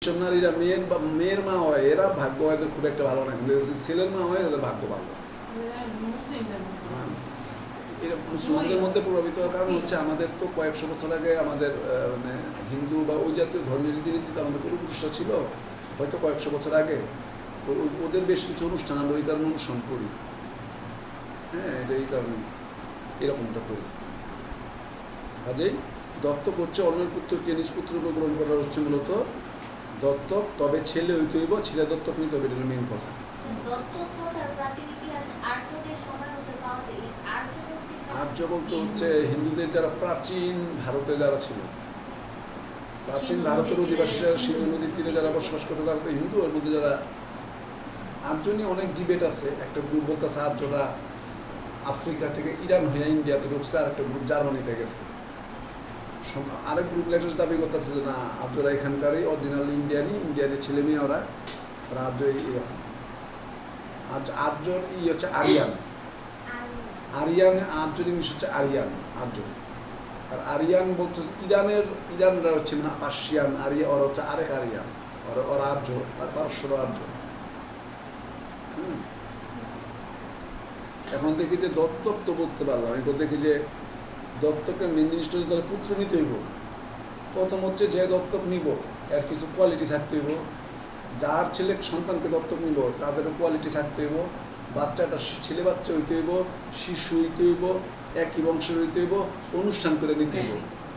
মিশনারিরা মেয়ের মা হয়, এরা ভাগ্য হয়তো খুব একটা ভালো না, কিন্তু ছেলের মা হয় এদের ভাগ্য ভালো। এরা মুসলমানদের মধ্যে প্রভাবিত হওয়ার কারণ হচ্ছে আমাদের তো কয়েকশো বছর আগে আমাদের মানে হিন্দু বা ওই জাতীয় ধর্মের রীতিনীতিতে আমাদের পূর্বপুরুষরা ছিল, হয়তো কয়েকশো বছর আগে ওদের বেশ কিছু অনুষ্ঠান আমরা ওই কারণে অনুষ্ঠান করি। হ্যাঁ, এটা এই কারণে এরকমটা করি। কাজেই দত্তক হচ্ছে অন্যের পুত্রকে নিজ পুত্র গ্রহণ করা হচ্ছে মূলত দত্তক, তবে ছেলে হইতে হইব, ছেলে দত্তক নিতে হবে, এটা মেইন কথা। আর্য বলতে হচ্ছে হিন্দুদের যারা প্রাচীন ভারতে যারা ছিল, প্রাচীন ভারতের অধিবাসীরা সিন্ধু নদীর তীরে যারা বসবাস করতে, তারা তো হিন্দু। এর মধ্যে যারা আর্য নিয়ে অনেক ডিবেট আছে। একটা গ্রুপ বলতেছে আর্যরা আফ্রিকা থেকে ইরান হয়ে ইন্ডিয়াতে ঢুকছে, আর একটা গ্রুপ জার্মানিতে গেছে। আরেক গ্রুপ লেটার দাবি করতেছে যে না, আর্যরা এখানকারই অরিজিনাল ইন্ডিয়ানের ছেলে মেয়ে, ওরা আর্য এরকম। আর্যর হচ্ছে আরিয়ান, আর্য জিনিস হচ্ছে আরিয়ান, আর্য। আর আরিয়ান বলতে ইরানরা হচ্ছে না পার্সিয়ান, ওরা হচ্ছে আরেক আরিয়ান, ওরা আর্য, আর পারস্যর আর্য। এখন দেখি যে দত্তক তো বলতে পারলাম, এবার দেখি যে দত্তকের মেন জিনিসটা যদি তাহলে পুত্র নিতে হইব। প্রথম হচ্ছে যে দত্তক নিব এর কিছু কোয়ালিটি থাকতে হইব। যার ছেলে সন্তানকে দত্তক নিব তাদেরও কোয়ালিটি থাকতে হইব। বাচ্চাটা ছেলে বাচ্চা হইতে হইব, শিশু হইতে হইব, একই বংশের হইতে হইব, অনুষ্ঠান করে নিতে হইব,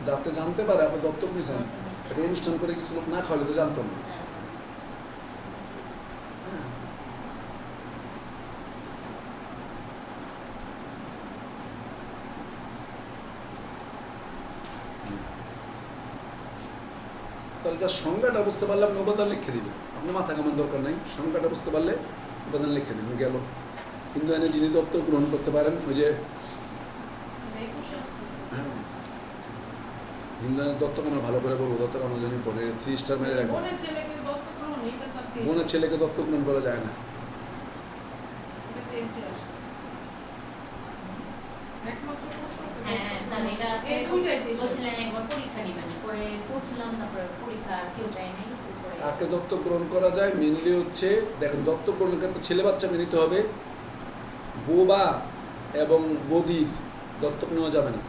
যাতে জানতে পারে আপনি দত্তক নিয়েছেন। এটা অনুষ্ঠান করে কিছু লোক না খাওয়ালে তো জানতো না। তাহলে যার সংজ্ঞাটা বুঝতে পারলে আপনি উপাদান লিখে দিবেন, আপনার মাথা কামার দরকার নাই। সংজ্ঞাটা বুঝতে পারলে উপাদান লিখে দিবেন, গেল। হিন্দু আইনে যিনি দত্তক গ্রহণ করতে পারেন, ওই যে হ্যাঁ, হিন্দু আইনের দত্তক আমরা ভালো করে বলবো, দত্তক আমরা জানি পরে 3 স্টার মেরে রাখবো। বোনের ছেলেকে দত্তক গ্রহণ করা যায় না। কাকে দত্তক গ্রহণ করা যায় মেনলি হচ্ছে, দেখেন দত্তক গ্রহণের ক্ষেত্রে ছেলে বাচ্চাকে নিতে হবে, বোবা এবং বধির দত্তক নেওয়া যাবে না।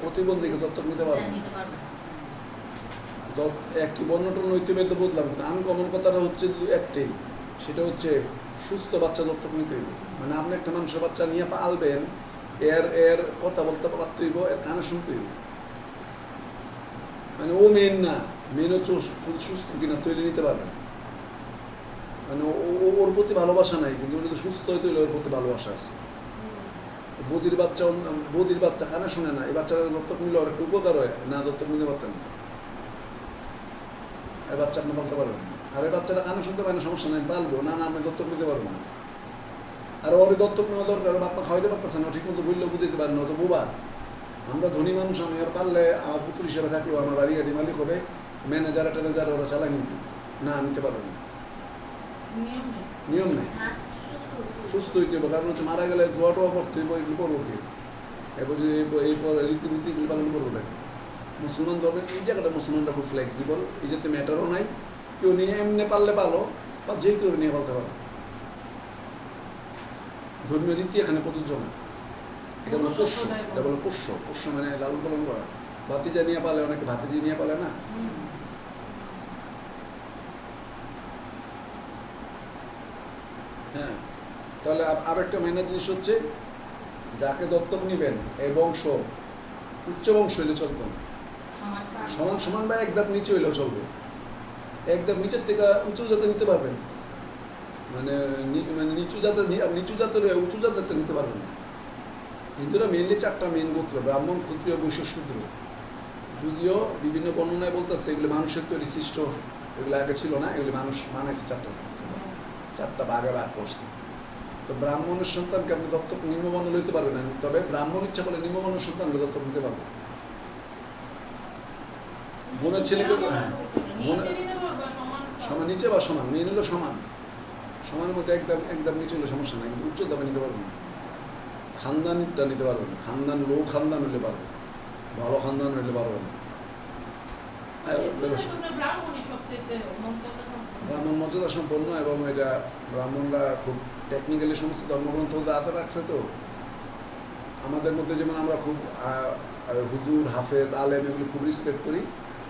প্রতিবন্ধীকে দত্তক নিতে পারবে না। একটি বর্ণটন হইতে তো বললাম, কিন্তু আনকমন কথাটা হচ্ছে একটাই, সেটা হচ্ছে সুস্থ বাচ্চা দত্তক নিতে হইব। মানে আপনি একটা মানুষের বাচ্চা নিয়ে পালবেন, এর কথা বলতে পারতে হইব, এর কানে শুনতে হইব। মানে ও মেন না, মেন হচ্ছে সুস্থ কিনা তৈরি নিতে পারবেন। মানে ওর প্রতি ভালোবাসা নাই, কিন্তু ও যদি সুস্থ হইতে হইলে ওর প্রতি ভালোবাসা আছে। বদির বাচ্চা কানে শুনে না, এই বাচ্চাটা দত্তক নিলে ওর একটু উপকার হয় না, দত্তক নিতে পারতেন না। এই বাচ্চা আপনি বলতে পারবেন, আর এই বাচ্চাটা কানে শুনতে পারেন, সমস্যা নাই, পালবো না, আপনি দত্তক নিতে পারবেন না। আর ওর দত্তক নেওয়া দরকার, বাপ্পা খাওয়াইতে পারতেছে না, ঠিক মতো বললেও বুঝাইতে পারেন না, তো বোবা। আমরা ধনী মানুষ, আমি আর পারলে আমার পুত্র হিসেবে থাকলেও আমার বাড়ি গাড়ি মালিক হবে, ম্যানেজার টেনেজার ওরা চালাই নিবে না, নিতে পারবে না, নিয়ম নেই। সুস্থ হইতে হবে, কারণ হচ্ছে মারা গেলে দোয়া টোয়া করতে হইব, এগুলো করবো কি, এরপর যে এরপর রীতিনীতিগুলো পালন করবো নাকি। মুসলমান ধর্মের এই জায়গাটা মুসলমানরা খুব ফ্লেক্সিবল, এই যাতে ম্যাটারও নাই, কেউ নিয়ে এমনি পারলে ভালো, বা যে কেউ নিয়ে পালতে পারো। ধর্মীয় রীতি এখানে প্রযোজ্য না। এটা বলো পোষ্য, এটা বলো পোষ্য। পোষ্য মানে লালন পালন করা। ভাতিজা নিয়ে পালে, অনেকে ভাতিজি নিয়ে পালে না। হ্যাঁ, তাহলে আর একটা মেনের জিনিস হচ্ছে, যাকে দত্তক নিবেন এই বংশ উচ্চ বংশ হইলে চলতো না, সমান সমান বা এক ধাপ নিচে হইলেও চলবে। এক ধাপ নিচের থেকে উঁচু জাতে নিতে পারবেন, মানে নিচু জাতের উঁচু জাতেরটা নিতে পারবেন না। হিন্দুরা মেনলি 4টা মেন গোত্র, ব্রাহ্মণ, ক্ষত্রিয়, বৈশ্য, শূদ্র। যদিও বিভিন্ন বর্ণনায় বলতেছে এগুলো মানুষের তৈরি সৃষ্ট, এগুলো আগে ছিল না, এগুলি মানুষ বানাইছে, 4টা ভাগে ভাগ করছে। তো ব্রাহ্মণের সন্তানকে আপনি দত্তক নিম্নবর্ণ লইতে পারবেন না, তবে ব্রাহ্মণ ইচ্ছা করলে নিম্নবর্ণের সন্তানকে দত্তক নিতে পারবে। বোনের ছেলেকে সমান নিচে বা সমান, মেন হলো সমান, সমানের মধ্যে একদম নিচে হলে সমস্যা নাই, কিন্তু উচ্চ দামে নিতে পারবেন না। খানদানটা নিতে পারবেন না, লো খানদান হলে পারবে, ভালো খানদান হলে পারবে না। ব্রাহ্মণ মর্যাদা সম্পন্ন এবং এটা ব্রাহ্মণরা খুব টেকনিক্যালি সমস্ত ধর্মগ্রন্থ হাতে রাখছে। তো আমাদের মধ্যে যেমন আমরা খুব হুজুর, হাফেজ, আলেম এগুলো খুব রেসপেক্ট করি,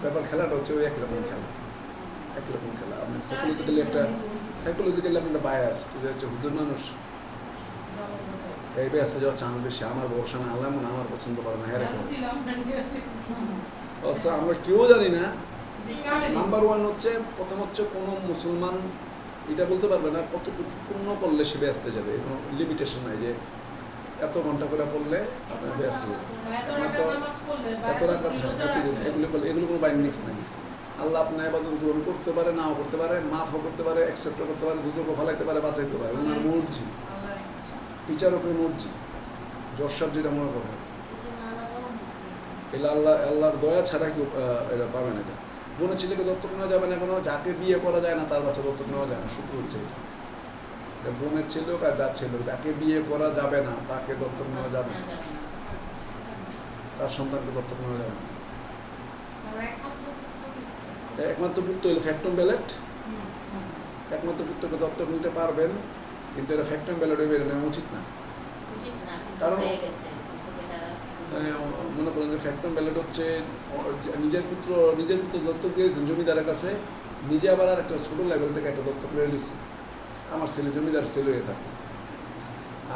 ব্যাপার খেলাটা হচ্ছে ওই একই রকম খেলা। আপনি সাইকোলজিক্যালি আপনি একটা বায়াস, এটা হচ্ছে হুজুর মানুষ এই ব্যস্ত যাওয়ার চান্স বেশি। আমার ভরসা না, আল্লাহ মনে আমার পছন্দ করে না। হ্যাঁ, আমরা কেউ জানি না। নাম্বার ওয়ান হচ্ছে, প্রথম হচ্ছে কোনো মুসলমান এটা বলতে পারবে না কতটুকু পূর্ণ পড়লে সে ব্যস্ত যাবে। কোনো লিমিটেশন নাই যে এত ঘন্টা করে পড়লে আপনার ব্যস্ত যাবে, এত রাত এতদিন, এগুলো কোনো বাইন্ডিংস নাই। আল্লাহ আপনার ইবাদত গ্রহণ করতে পারে, নাও করতে পারে, মাফও করতে পারে, অ্যাকসেপ্টও করতে পারে, দুজকও ফালাইতে পারে, বাঁচাইতে পারে। ওনার মর্জি, বিচারকের মর্জি, জর্সাব যেটা মনে করে এলা আল্লাহর দয়া ছাড়া কেউ এটা পাবে না। এটা বোনের ছেলেকে দত্তক নেওয়া যাবে না, কোনো যাকে বিয়ে করা যায় না তার বাচ্চা দত্তক নেওয়া যায় না। সূত্র হচ্ছে এটা বোনের ছেলে হোক আর যার ছেলে হোক, যাকে বিয়ে করা যাবে না তাকে দত্তক নেওয়া যাবে না, তার সন্তানকে দত্তক নেওয়া যাবে না। একমাত্র পুত্র হলো ফ্যাক্টম ব্যালেট, একমাত্র পুত্রকে দত্তক নিতে পারবেন, কিন্তু এটা ফ্যাক্টম ব্যালেট হয়ে নেওয়া উচিত না। কারণ মনে করেন যে ফ্যাক্টম ব্যালেট হচ্ছে নিজের পুত্র দত্তক দিয়েছেন জমিদারের কাছে, নিজে আবার আর একটা ছোটো লেভেল থেকে একটা দত্তক নিয়ে নিয়েছে। আমার ছেলে জমিদার ছেলে হয়ে থাকে,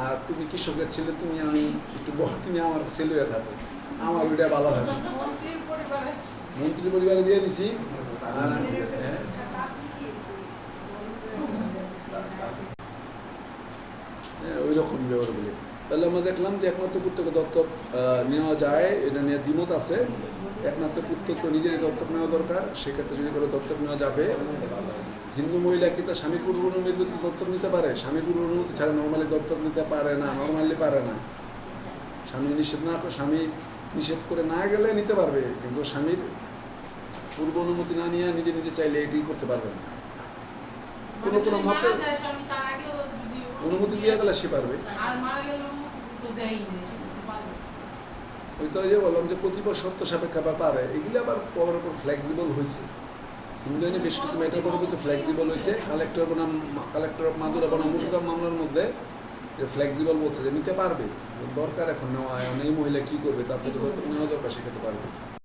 আর তুমি কৃষকের ছেলে, তুমি আমি একটু তুমি আমার ছেলে হয়ে থাকো, আমার ওইটা ভালো হবে। মন্ত্রী পরিবারে দিয়ে দিছি, ওই রকম ব্যবহার বলি। তাহলে আমরা দেখলাম যে একমাত্র পুত্রকে দত্তক নেওয়া যায়, এটা নিয়ে দ্বিমত আছে। একমাত্র পুত্র তো নিজেরই দত্তক নেওয়া দরকার, সেক্ষেত্রে যদি করে দত্তক নেওয়া যাবে। হিন্দু মহিলা কি তার স্বামীর পূর্ব অনুমতি দত্তক নিতে পারে? স্বামীর পূর্ব অনুমতি ছাড়া নর্মালি দত্তক নিতে পারে না, পারে না। স্বামী নিষেধ করে না গেলে নিতে পারবে, কিন্তু স্বামীর পূর্ব অনুমতি না নিয়ে নিজে নিজে চাইলে এটি করতে পারবে না। কোনো কোনো মতে অনুমতি দিয়ে গেলে সে পারবে। ওই তো যে বললাম যে কতিপয় শর্ত সাপেক্ষ আবার পারে, এগুলি আবার পরের উপর ফ্লেক্সিবল হয়েছে। হিন্দু আইনে বেশ কিছু ম্যাটার পরবর্তী ফ্লেক্সিবল হয়েছে। কালেক্টর অফ মাদুরা বনাম মুতুরাম মামলার মধ্যে ফ্লেক্সিবল বলছে যে নিতে পারবে, দরকার এখন নেওয়া। এই মহিলা কী করবে, তার থেকে দত্তক নেওয়া দরকার, শেখাতে পারবে।